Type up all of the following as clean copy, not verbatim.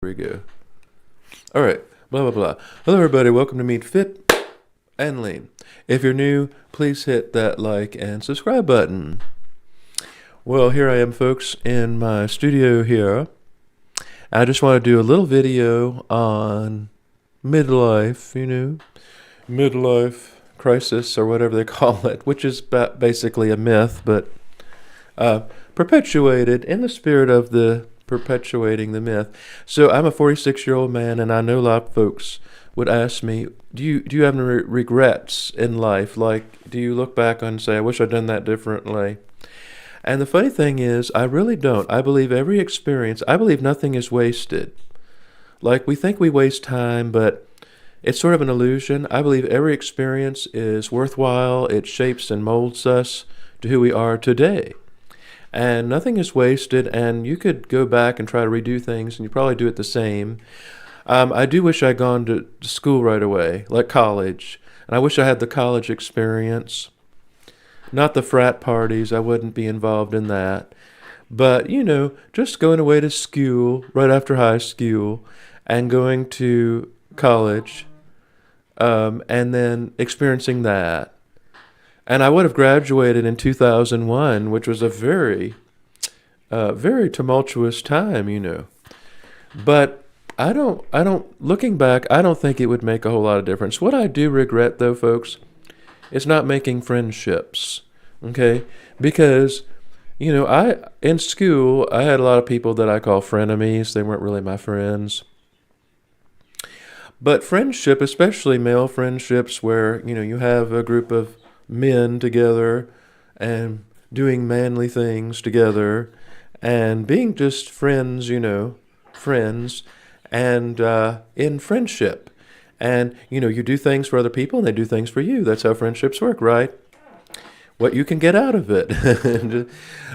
Here we go. All right. Blah, blah, blah. Hello, everybody. Welcome to Meet Fit and Lean. If you're new, please hit that like and subscribe button. Well, here I am, folks, in my studio here. I just want to do a little video on midlife, midlife crisis or whatever they call it, which is basically a myth, but perpetuated in the spirit of the perpetuating the myth. So I'm a 46-year-old man, and I know a lot of folks would ask me, do you have any regrets in life? Like, do you look back and say, I wish I'd done that differently? And the funny thing is, I really don't. I believe I believe nothing is wasted. Like, we think we waste time, but it's sort of an illusion. I believe every experience is worthwhile. It shapes and molds us to who we are today. And nothing is wasted, and you could go back and try to redo things, and you probably do it the same. I do wish I'd gone to school right away, like college. And I wish I had the college experience. Not the frat parties, I wouldn't be involved in that. But, just going away to school right after high school and going to college and then experiencing that. And I would have graduated in 2001, which was a very, very tumultuous time. But looking back, I don't think it would make a whole lot of difference. What I do regret, though, folks, is not making friendships, okay? Because, in school, I had a lot of people that I call frenemies. They weren't really my friends. But friendship, especially male friendships, where, you have a group of men together and doing manly things together and being just friends, friends and in friendship. And, you do things for other people and they do things for you. That's how friendships work, right? What you can get out of it.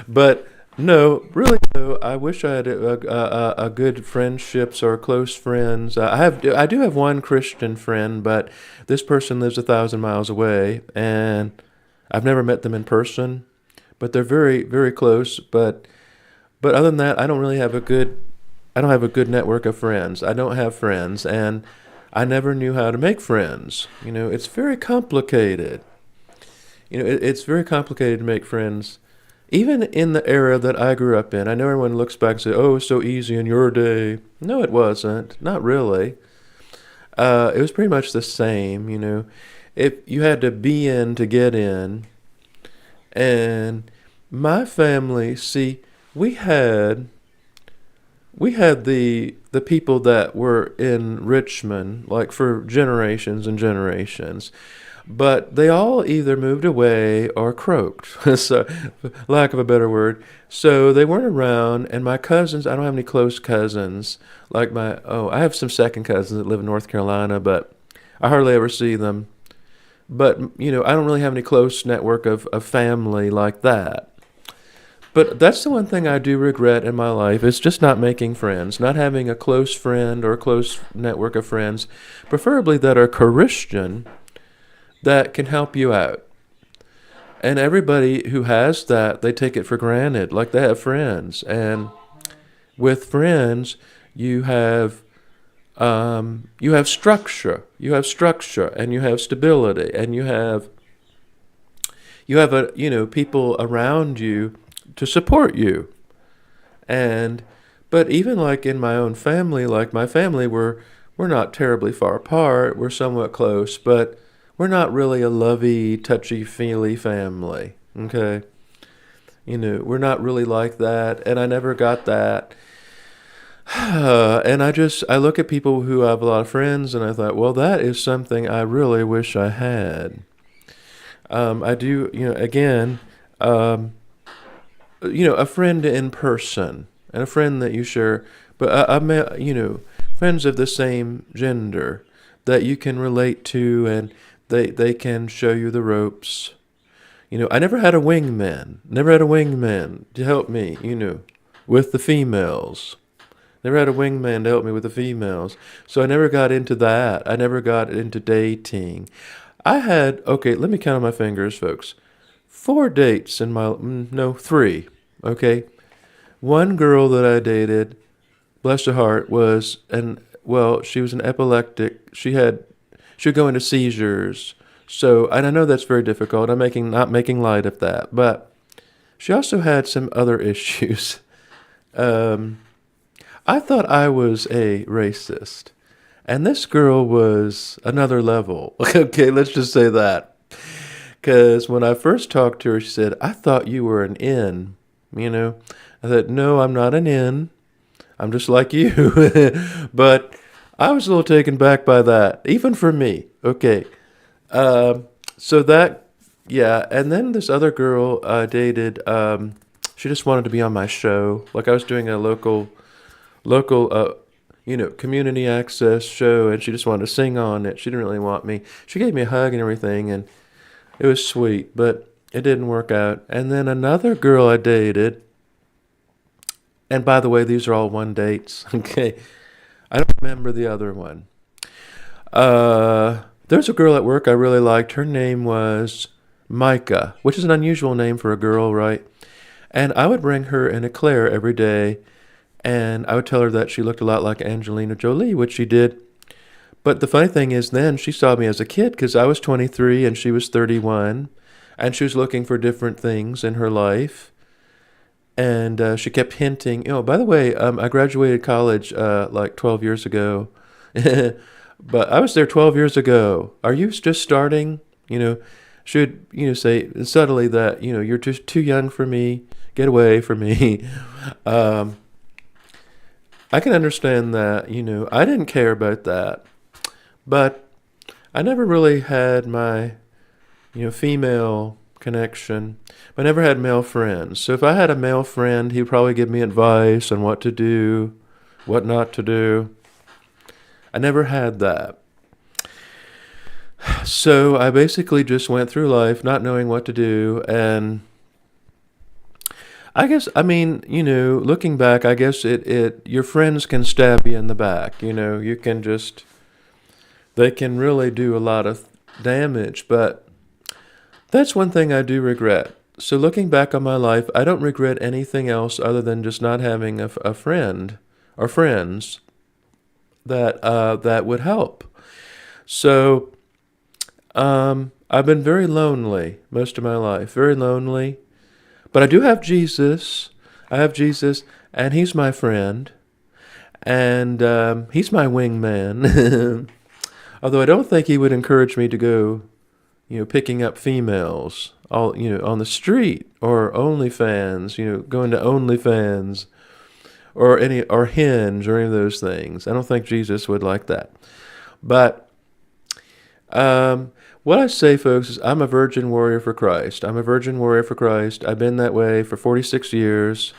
But no, really, no. I wish I had a good friendships or close friends. I do have one Christian friend, but this person lives 1,000 miles away, and I've never met them in person. But they're very, very close. But other than that, I don't have a good network of friends. I don't have friends, and I never knew how to make friends. It's very complicated. It's very complicated to make friends. Even in the era that I grew up in, I know everyone looks back and says, oh, it was so easy in your day. No, it wasn't. Not really. It was pretty much the same, If you had to be in to get in. And my family, see, we had the people that were in Richmond, like for generations and generations. But they all either moved away or croaked, so lack of a better word. So they weren't around, and my cousins, I don't have any close cousins. I have some second cousins that live in North Carolina, but I hardly ever see them. But, I don't really have any close network of family like that. But that's the one thing I do regret in my life, is just not making friends, not having a close friend or a close network of friends, preferably that are Christian, that can help you out. And everybody who has that, they take it for granted, like they have friends. And with friends, you have structure, and you have stability, and you have people around you to support you. But even like in my own family, like my family, we're not terribly far apart. We're somewhat close, but we're not really a lovey, touchy-feely family, okay? We're not really like that, and I never got that. And I look at people who have a lot of friends, and I thought, well, that is something I really wish I had. I do, again, a friend in person, and a friend that you share, but friends of the same gender that you can relate to, and they can show you the ropes. I never had a wingman to help me, with the females. Never had a wingman to help me with the females. So I never got into that. I never got into dating. Let me count on my fingers, folks. 4 dates in my, no, 3, okay? One girl that I dated bless her heart, was she was an epileptic. She would go into seizures. So, and I know that's very difficult. I'm not making light of that, but she also had some other issues. Um, I thought I was a racist, and this girl was another level. Okay, let's just say that. Because when I first talked to her, she said, "I thought you were an N." You know, I said, "No, I'm not an N. I'm just like you." But I was a little taken back by that, even for me. Okay. So that, yeah. And then this other girl I dated, she just wanted to be on my show. Like I was doing a local, community access show, and she just wanted to sing on it. She didn't really want me. She gave me a hug and everything, and it was sweet, but it didn't work out. And then another girl I dated, and by the way, these are all one dates. Okay. I don't remember the other one. There's a girl at work I really liked. Her name was Micah, which is an unusual name for a girl, right? And I would bring her an eclair every day, and I would tell her that she looked a lot like Angelina Jolie, which she did. But the funny thing is, then she saw me as a kid because I was 23 and she was 31, and she was looking for different things in her life. And she kept hinting, by the way, I graduated college like 12 years ago. But I was there 12 years ago. Are you just starting? Should, say subtly that, you're just too young for me. Get away from me. I can understand that, I didn't care about that. But I never really had my, female connection. I never had male friends. So if I had a male friend, he'd probably give me advice on what to do, what not to do. I never had that. So I basically just went through life not knowing what to do. And I guess, looking back, I guess your friends can stab you in the back. They can really do a lot of damage. But that's one thing I do regret. So looking back on my life, I don't regret anything else other than just not having a friend or friends that would help. So I've been very lonely most of my life, very lonely. But I do have Jesus. I have Jesus, and he's my friend, and he's my wingman. Although I don't think he would encourage me to go, picking up females all, on the street or OnlyFans, going to OnlyFans or Hinge or any of those things. I don't think Jesus would like that. But what I say, folks, is I'm a virgin warrior for Christ. I'm a virgin warrior for Christ. I've been that way for 46 years.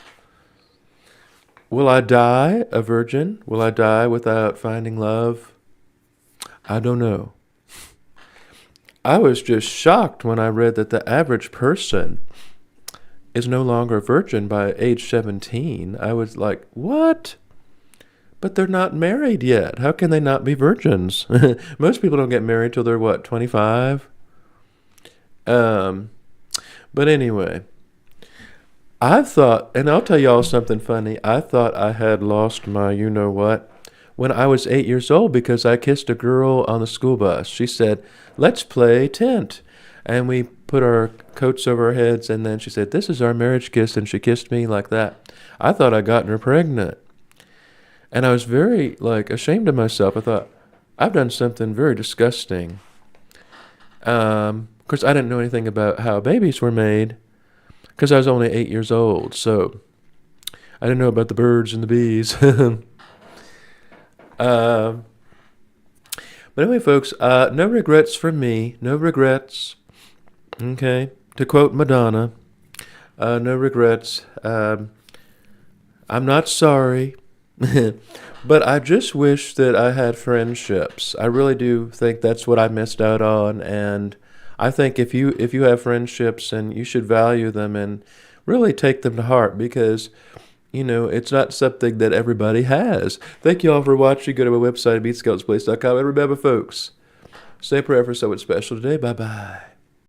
Will I die a virgin? Will I die without finding love? I don't know. I was just shocked when I read that the average person is no longer a virgin by age 17. I was like, what? But they're not married yet. How can they not be virgins? Most people don't get married till they're, 25? But anyway, I thought, and I'll tell y'all something funny, I thought I had lost my you-know-what when I was 8 years old because I kissed a girl on the school bus. She said, "Let's play tent." And we put our coats over our heads, and then she said, "This is our marriage kiss," and she kissed me like that. I thought I'd gotten her pregnant. And I was very, ashamed of myself. I thought, I've done something very disgusting. Of course, I didn't know anything about how babies were made because I was only 8 years old. So I didn't know about the birds and the bees. But anyway, folks, no regrets for me. No regrets. Okay. To quote Madonna, no regrets. I'm not sorry. But I just wish that I had friendships. I really do think that's what I missed out on. And I think if you have friendships, and you should value them and really take them to heart because it's not something that everybody has. Thank you all for watching. Go to my website, BeatSkeletsPlace.com. And remember, folks, say a prayer for someone special today. Bye-bye.